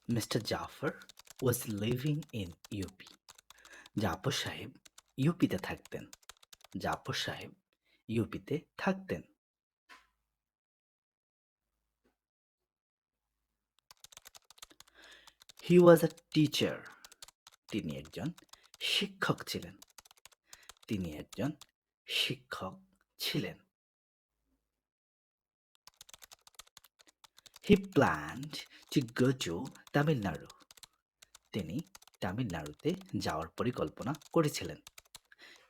Mr. Jafar was living in UP. Zafar সাহেব ইউপিতে থাকতেন। জাফর সাহেব ইউপিতে থাকতেন। He was a teacher. তিনি একজন শিক্ষক ছিলেন। তিনি একজন শিক্ষক ছিলেন। He planned to go to Tamil Nadu. তিনি তামিলনাড়ুতে যাওয়ার পরিকল্পনা করেছিলেন।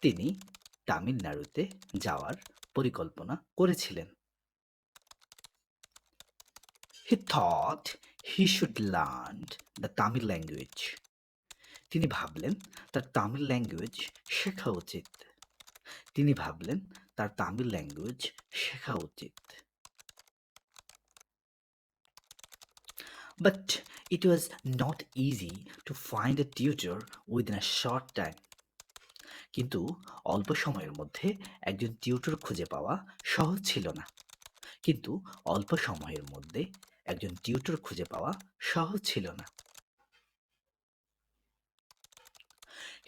তিনি তামিলনাড়ুতে যাওয়ার পরিকল্পনা করেছিলেন। He thought he should learn the Tamil language. তিনি ভাবলেন তার তামিল ল্যাঙ্গুয়েজ শেখা উচিত। তিনি ভাবলেন তার তামিল ল্যাঙ্গুয়েজ শেখা উচিত। But it was not easy to find a tutor within a short time. কিন্তু অল্প সময়ের মধ্যে একজন টিউটর খুঁজে পাওয়া সহজ ছিল না। কিন্তু অল্প সময়ের মধ্যে একজন টিউটর খুঁজে পাওয়া সহজ ছিল না।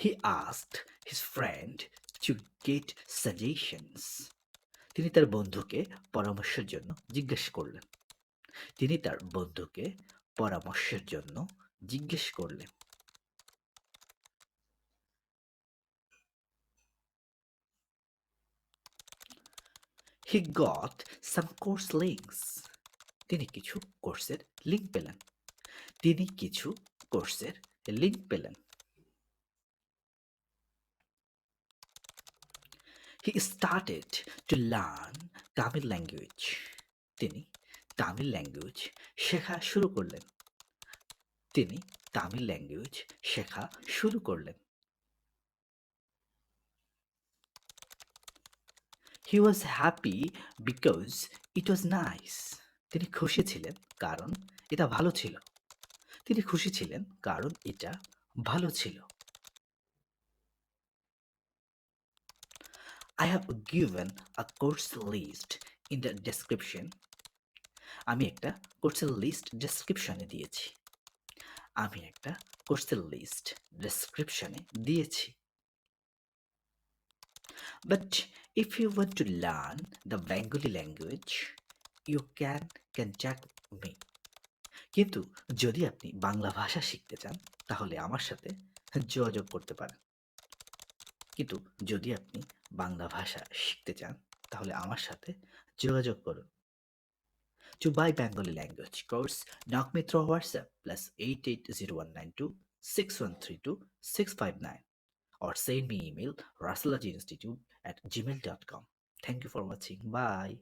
He asked his friend to get suggestions. তিনি তার বন্ধুকে পরামর্শের জন্য জিজ্ঞেস করলেন। তিনি তার বন্ধুকে পরামর্শের জন্য জিজ্ঞেস করলেন। He got some course links. তিনি কিছু কোর্সের লিংক পেলেন। তিনি কিছু কোর্সের লিংক পেলেন। He started to learn Tamil language. তিনি তামিল ল্যাঙ্গুয়েজ শেখা শুরু করলেন। তিনি তামিল ল্যাঙ্গুয়েজ শেখা শুরু করলেন। He was happy because it was nice. তিনি খুশি ছিলেন কারণ এটা ভালো ছিল। তিনি খুশি ছিলেন কারণ এটা ভালো ছিল। I have given a course list in the description. আমি একটা কোর্সের লিস্ট ডেসক্রিপশনে দিয়েছি। আমি একটা কোর্সের লিস্ট ডেসক্রিপশনে দিয়েছি। But if you want to learn the Bengali language, you can contact me. কিন্তু যদি আপনি বাংলা ভাষা শিখতে চান তাহলে আমার সাথে যোগাযোগ করতে পারেন। কিন্তু যদি আপনি বাংলা ভাষা শিখতে চান তাহলে আমার সাথে যোগাযোগ করুন। To buy Bengali language course, knock me through WhatsApp +8801926132 or send me email rasalatinstitute@gmail.com. Thank you for watching. Bye.